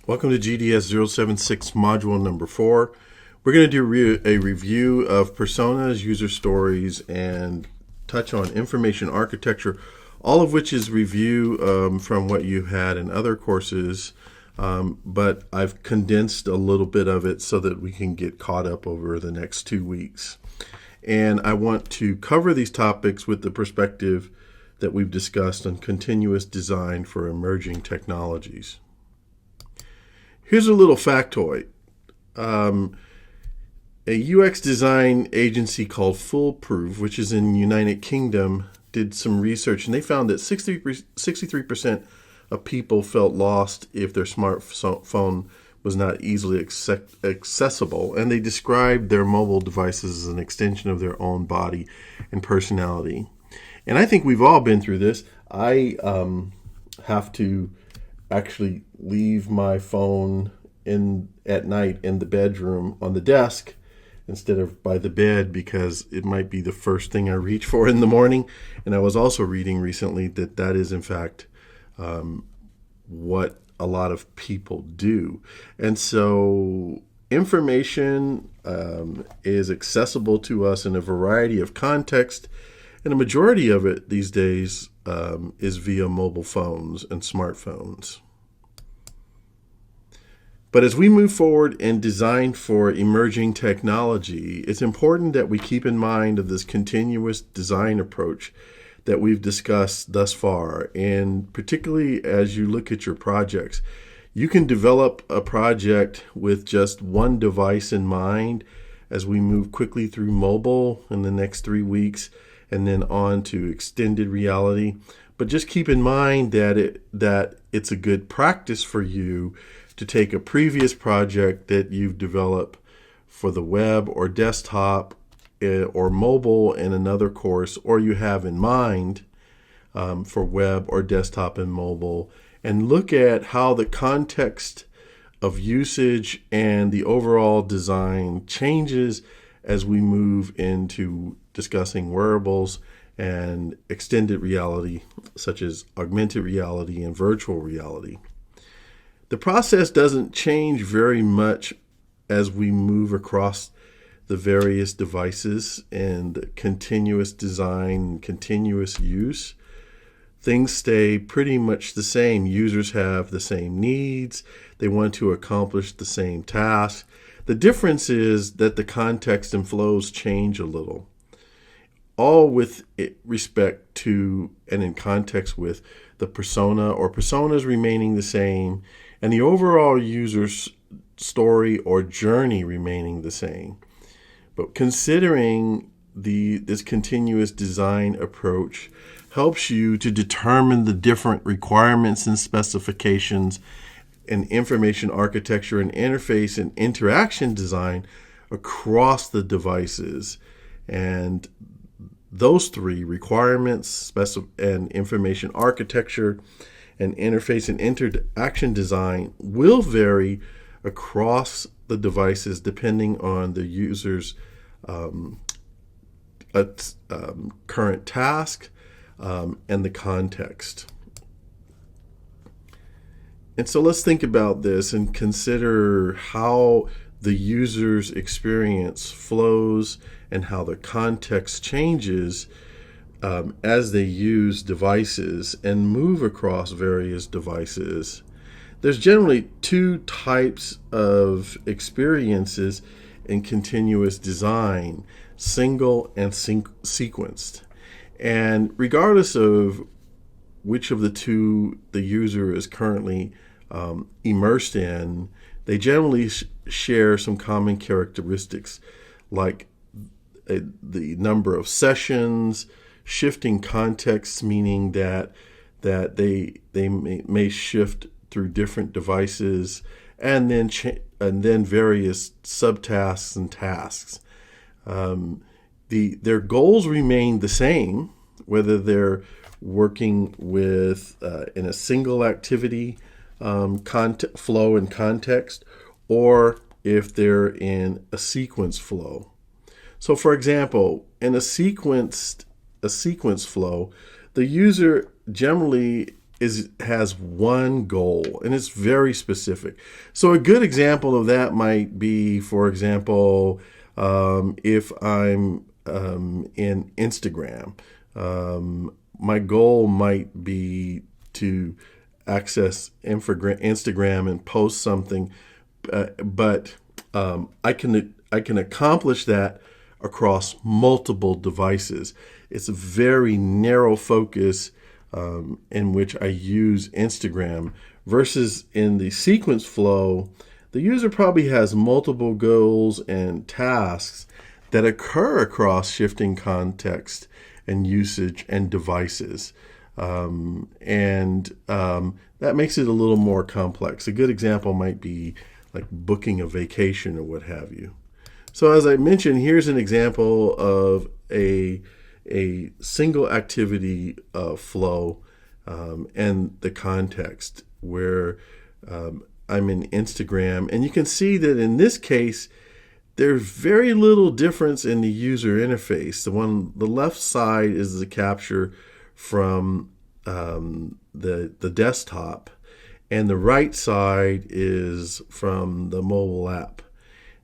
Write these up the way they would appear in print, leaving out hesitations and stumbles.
Welcome to GDS 076 module number 4. We're going to do a review of personas, user stories, and touch on information architecture, all of which is review from what you had in other courses, but I've condensed a little bit of it so that we can get caught up over the next 2 weeks. And I want to cover these topics with the perspective that we've discussed on continuous design for emerging technologies. Here's a little factoid. A UX design agency called Foolproof, which is in the United Kingdom, did some research, and they found that 63% of people felt lost if their smartphone was not easily accessible, and they described their mobile devices as an extension of their own body and personality. And I think we've all been through this. I have to actually leave my phone at night in the bedroom on the desk instead of by the bed because it might be the first thing I reach for in the morning. And I was also reading recently that is in fact what a lot of people do. And so information is accessible to us in a variety of contexts, and a majority of it these days is via mobile phones and smartphones. But as we move forward and design for emerging technology, it's important that we keep in mind of this continuous design approach that we've discussed thus far. And particularly as you look at your projects, you can develop a project with just one device in mind as we move quickly through mobile in the next 3 weeks and then on to extended reality. But just keep in mind that it's a good practice for you to take a previous project that you've developed for the web or desktop or mobile in another course, or you have in mind for web or desktop and mobile, and look at how the context of usage and the overall design changes as we move into discussing wearables and extended reality, such as augmented reality and virtual reality. The process doesn't change very much as we move across the various devices and continuous design and continuous use. Things stay pretty much the same. Users have the same needs. They want to accomplish the same tasks. The difference is that the context and flows change a little, all with respect to and in context with the persona or personas remaining the same, and the overall user's story or journey remaining the same. But considering this continuous design approach helps you to determine the different requirements and specifications and information architecture and interface and interaction design across the devices. And those three requirements and information architecture and interface and interaction design will vary across the devices depending on the user's current task and the context. And so let's think about this and consider how the user's experience flows and how the context changes as they use devices and move across various devices. There's generally two types of experiences in continuous design: single and sequenced. And regardless of which of the two the user is currently immersed in, they generally share some common characteristics like the number of sessions, shifting contexts, meaning that they may shift through different devices, and then various subtasks and tasks. Their goals remain the same, whether they're working with in a single activity flow and context, or if they're in a sequence flow. So, for example, in a sequence flow, the user generally has one goal, and it's very specific. So a good example of that might be, for example, if I'm in Instagram, my goal might be to access Instagram and post something, but I can accomplish that across multiple devices. It's a very narrow focus in which I use Instagram, versus in the sequence flow, the user probably has multiple goals and tasks that occur across shifting context and usage and devices. That makes it a little more complex. A good example might be like booking a vacation or what have you. So as I mentioned, here's an example of a single activity flow and the context where I'm in Instagram. And you can see that in this case, there's very little difference in the user interface. The left side is the capture from the desktop, and the right side is from the mobile app.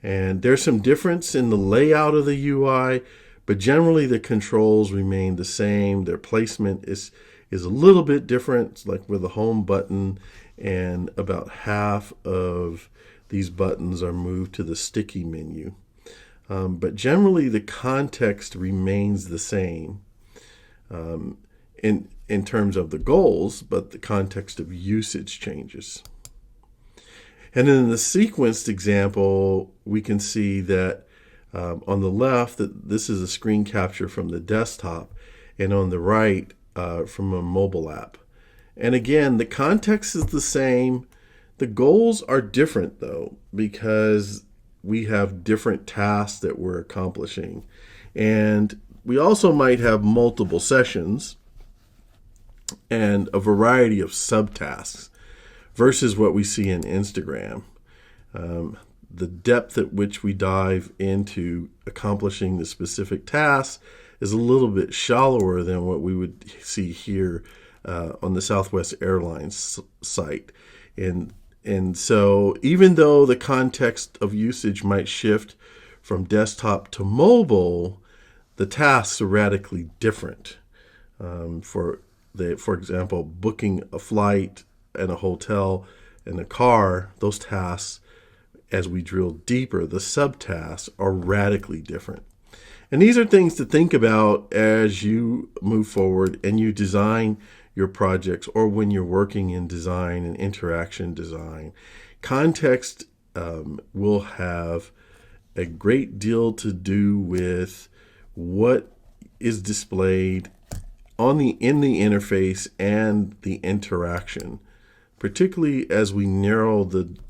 And there's some difference in the layout of the UI, but generally the controls remain the same. Their placement is a little bit different, like with the home button, and about half of these buttons are moved to the sticky menu. But generally the context remains the same in terms of the goals, but the context of usage changes. And in the sequenced example, we can see that on the left, that this is a screen capture from the desktop, and on the right, from a mobile app. And again, the context is the same. The goals are different, though, because we have different tasks that we're accomplishing. And we also might have multiple sessions and a variety of subtasks versus what we see in Instagram. The depth at which we dive into accomplishing the specific tasks is a little bit shallower than what we would see here on the Southwest Airlines site. And so even though the context of usage might shift from desktop to mobile, the tasks are radically different. For example, booking a flight and a hotel and a car, those tasks, as we drill deeper, the subtasks are radically different. And these are things to think about as you move forward and you design your projects, or when you're working in design and interaction design. Context will have a great deal to do with what is displayed in the interface and the interaction, particularly as we narrow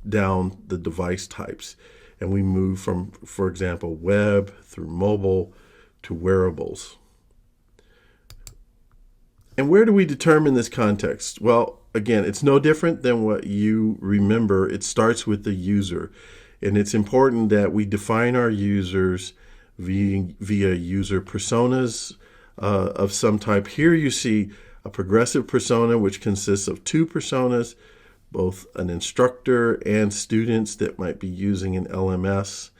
down the device types and we move from, for example, web through mobile to wearables. And where do we determine this context? Well, again, it's no different than what you remember. It starts with the user. And it's important that we define our users via user personas of some type. Here you see a progressive persona, which consists of two personas, both an instructor and students that might be using an LMS.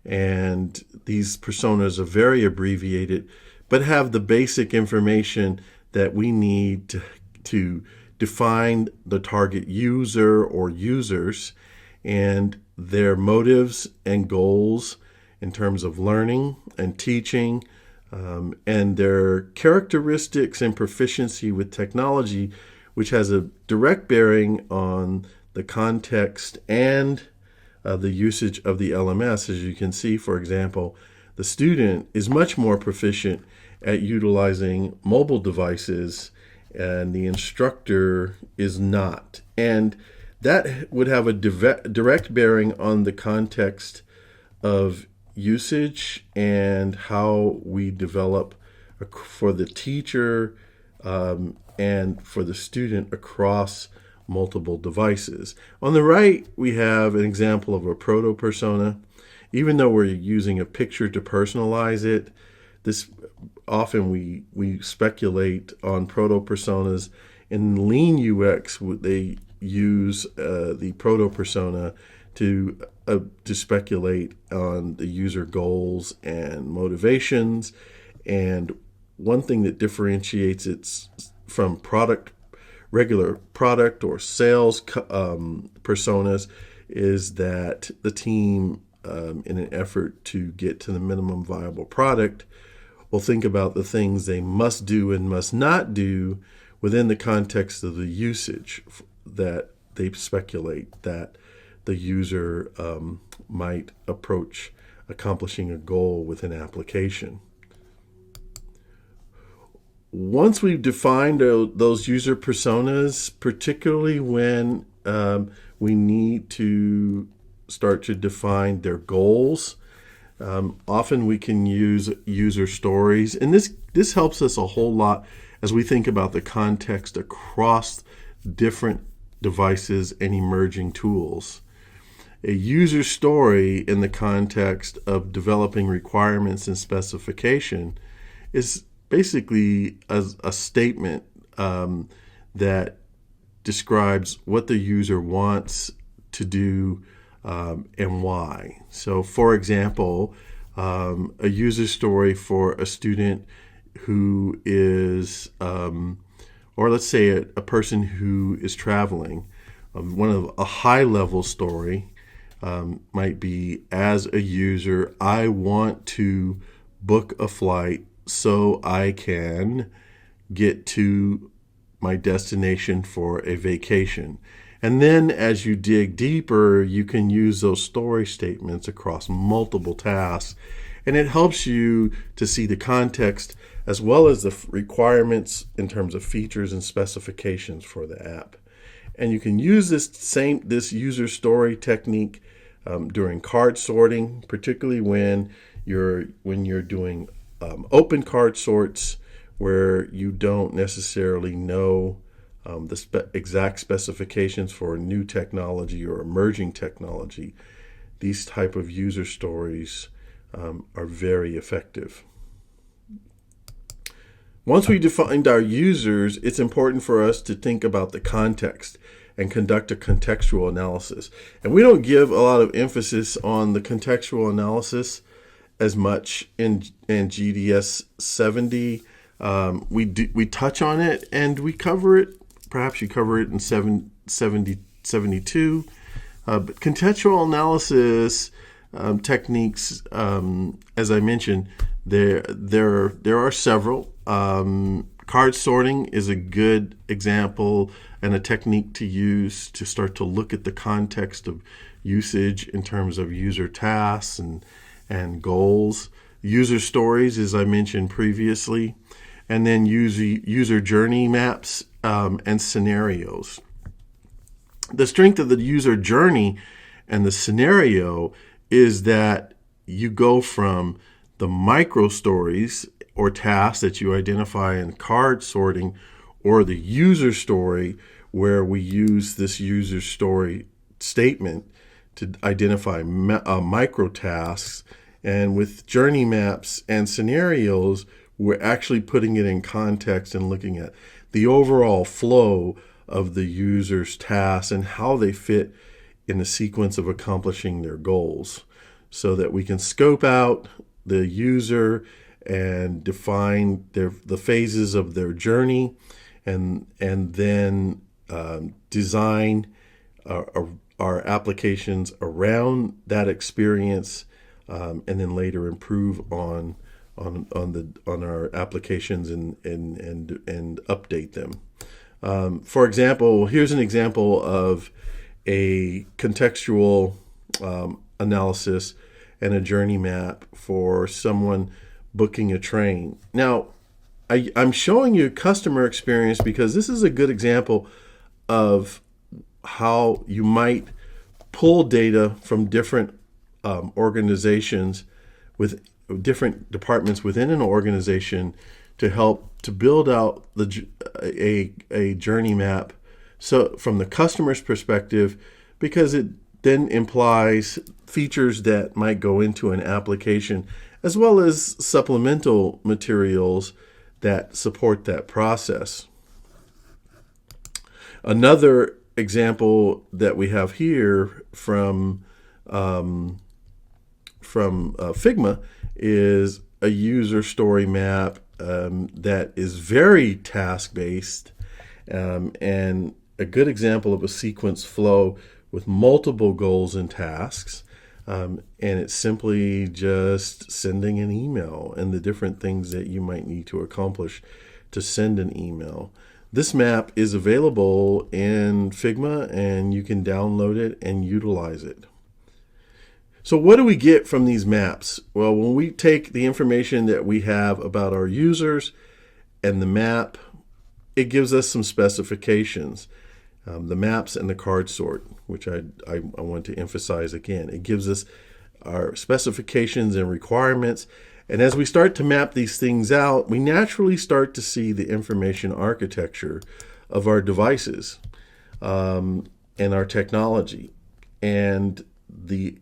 And these personas are very abbreviated, but have the basic information that we need to define the target user or users and their motives and goals in terms of learning and teaching, and their characteristics and proficiency with technology, which has a direct bearing on the context and the usage of the LMS. As you can see, for example, the student is much more proficient at utilizing mobile devices, and the instructor is not. And that would have a direct bearing on the context of usage and how we develop for the teacher and for the student across multiple devices. On the right, we have an example of a proto-persona. Even though we're using a picture to personalize it, this often we speculate on proto-personas In lean UX, they use the proto persona to speculate on the user goals and motivations. And one thing that differentiates it from regular product or sales personas is that the team, in an effort to get to the minimum viable product, will think about the things they must do and must not do within the context of the usage that they speculate that the user might approach accomplishing a goal with an application. Once we've defined those user personas, particularly when we need to start to define their goals, often we can use user stories. And this helps us a whole lot as we think about the context across different devices and emerging tools. A user story in the context of developing requirements and specification is basically a statement that describes what the user wants to do and why. So, for example, a user story for a student who is, or let's say a person who is traveling, one of a high-level story might be, as a user, I want to book a flight so I can get to my destination for a vacation. And then as you dig deeper, you can use those story statements across multiple tasks. And it helps you to see the context as well as the requirements in terms of features and specifications for the app. And you can use this user story technique during card sorting, particularly when you're doing open card sorts where you don't necessarily know the exact specifications for a new technology or emerging technology. These type of user stories are very effective. Once we defined our users, it's important for us to think about the context and conduct a contextual analysis. And we don't give a lot of emphasis on the contextual analysis as much in GDS 70. We touch on it and we cover it. Perhaps you cover it in 72. But contextual analysis techniques, as I mentioned, there are several. Card sorting is a good example and a technique to use to start to look at the context of usage in terms of user tasks and goals. User stories, as I mentioned previously, and then user journey maps and scenarios. The strength of the user journey and the scenario is that you go from the micro stories or tasks that you identify in card sorting, or the user story where we use this user story statement to identify micro tasks. And with journey maps and scenarios, we're actually putting it in context and looking at the overall flow of the user's tasks and how they fit in the sequence of accomplishing their goals, so that we can scope out the user and define the phases of their journey, and then design our applications around that experience, and then later improve on our applications and update them. For example, here's an example of a contextual analysis and a journey map for someone booking a train. Now, I'm showing you customer experience because this is a good example of how you might pull data from different organizations with different departments within an organization to help to build out a journey map. So from the customer's perspective, because it then implies features that might go into an application, as well as supplemental materials that support that process. Another example that we have here from Figma is a user story map that is very task-based, and a good example of a sequence flow with multiple goals and tasks. And it's simply just sending an email and the different things that you might need to accomplish to send an email. This map is available in Figma, and you can download it and utilize it. So what do we get from these maps? Well, when we take the information that we have about our users and the map, it gives us some specifications. The maps and the card sort, which I want to emphasize again. It gives us our specifications and requirements. And as we start to map these things out, we naturally start to see the information architecture of our devices and our technology. And the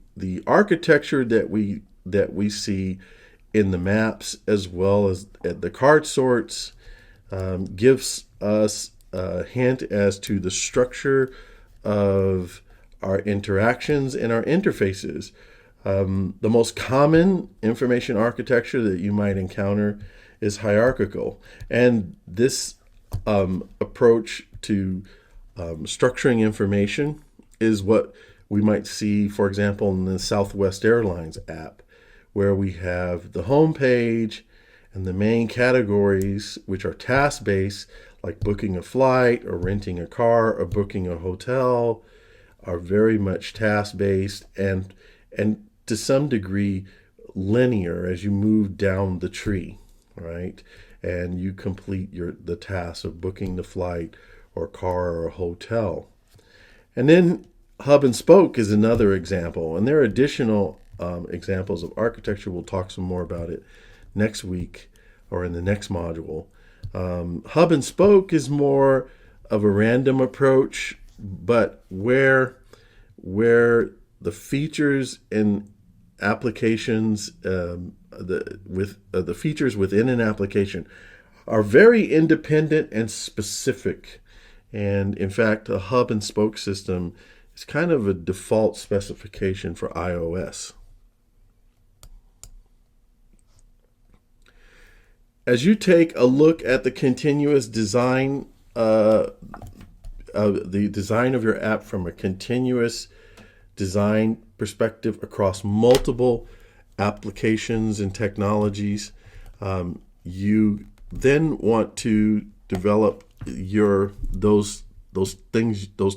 architecture that we see in the maps as well as at the card sorts gives us a hint as to the structure of our interactions and our interfaces. The most common information architecture that you might encounter is hierarchical, and this approach to structuring information is what we might see, for example, in the Southwest Airlines app, where we have the home page and the main categories, which are task-based, like booking a flight or renting a car or booking a hotel, are very much task-based and to some degree linear as you move down the tree, right? And you complete the task of booking the flight or car or a hotel. And then hub and spoke is another example, and there are additional examples of architecture. We'll talk some more about it next week or in the next module. Hub and spoke is more of a random approach, but where the features and applications, the features within an application are very independent and specific. And in fact, a hub and spoke system is kind of a default specification for iOS. As you take a look at the continuous design, the design of your app from a continuous design perspective across multiple applications and technologies, you then want to develop those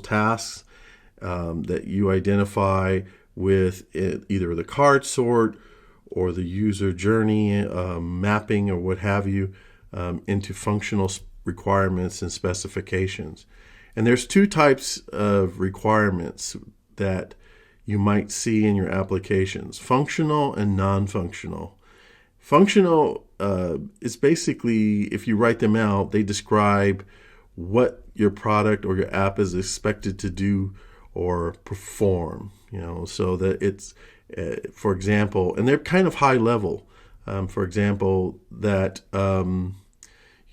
tasks that you identify with either the card sort or the user journey mapping or what have you into functional requirements and specifications. And there's two types of requirements that you might see in your applications: functional and non-functional. Functional is basically, if you write them out, they describe what your product or your app is expected to do or perform, so that it's, for example, and they're kind of high level. For example, that,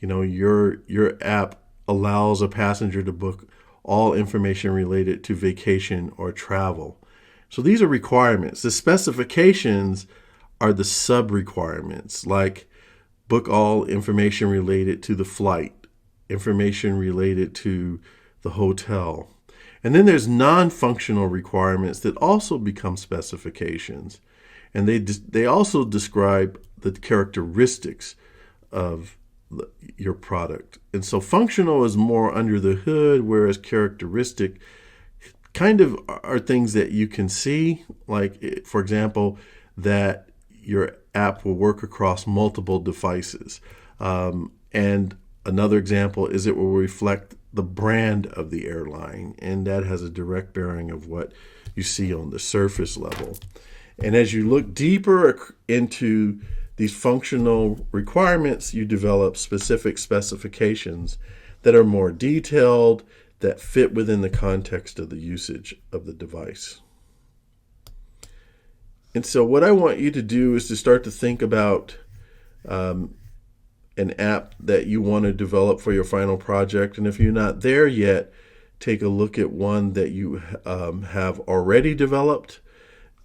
your app allows a passenger to book all information related to vacation or travel. So these are requirements. The specifications are the sub-requirements, like book all information related to the flight, information related to the hotel. And then there's non-functional requirements that also become specifications. And they also describe the characteristics of your product. And so functional is more under the hood, whereas characteristic kind of are things that you can see, like, for example, that your app will work across multiple devices. And another example is it will reflect the brand of the airline, and that has a direct bearing of what you see on the surface level. And as you look deeper into these functional requirements, you develop specific specifications that are more detailed, that fit within the context of the usage of the device. And so what I want you to do is to start to think about an app that you want to develop for your final project. And if you're not there yet, take a look at one that you have already developed.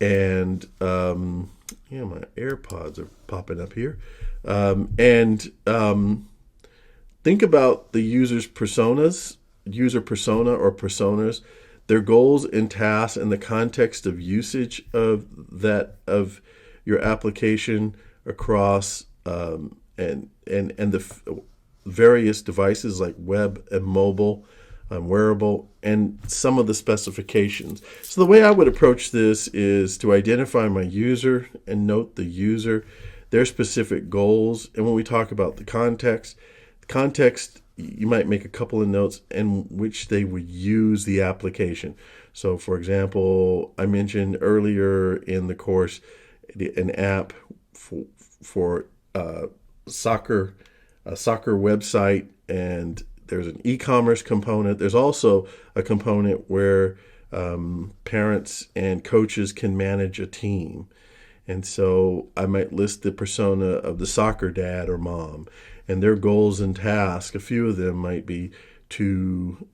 And my AirPods are popping up here. Think about the user persona or personas, their goals and tasks in the context of usage of your application across and the various devices like web and mobile, wearable, and some of the specifications. So the way I would approach this is to identify my user and note the user, their specific goals. And when we talk about the context, you might make a couple of notes in which they would use the application. So for example, I mentioned earlier in the course an app for a soccer website, and there's an e-commerce component. There's also a component where parents and coaches can manage a team. And so I might list the persona of the soccer dad or mom and their goals and tasks. A few of them might be to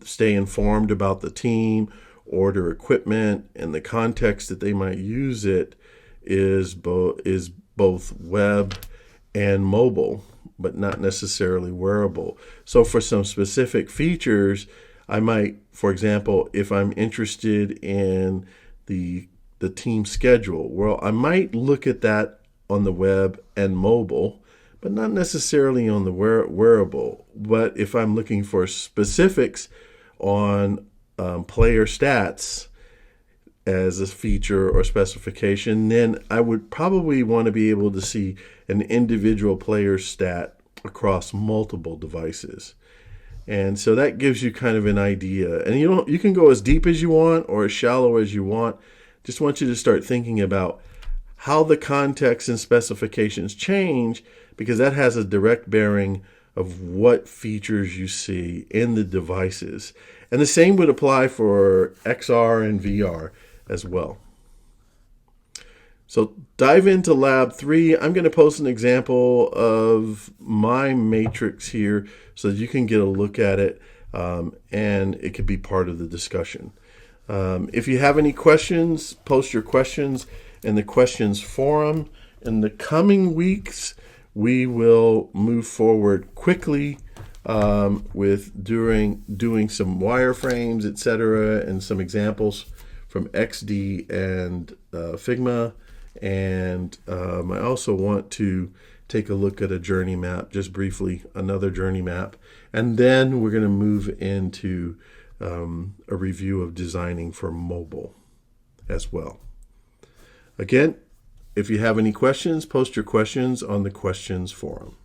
stay informed about the team, order equipment, and the context that they might use it is both web and mobile, but not necessarily wearable. So for some specific features, I might, for example, if I'm interested in the team schedule, well, I might look at that on the web and mobile, but not necessarily on the wearable. But if I'm looking for specifics on player stats as a feature or specification, then I would probably want to be able to see an individual player stat across multiple devices. And so that gives you kind of an idea. And you can go as deep as you want or as shallow as you want. Just want you to start thinking about how the context and specifications change, because that has a direct bearing of what features you see in the devices. And the same would apply for XR and VR as well. So dive into Lab 3. I'm going to post an example of my matrix here so that you can get a look at it, and it could be part of the discussion. If you have any questions, post your questions in the questions forum. In the coming weeks, we will move forward quickly with doing some wireframes, etc., and some examples from XD and Figma. And I also want to take a look at a journey map, just briefly, another journey map. And then we're going to move into a review of designing for mobile as well. Again, if you have any questions, post your questions on the questions forum.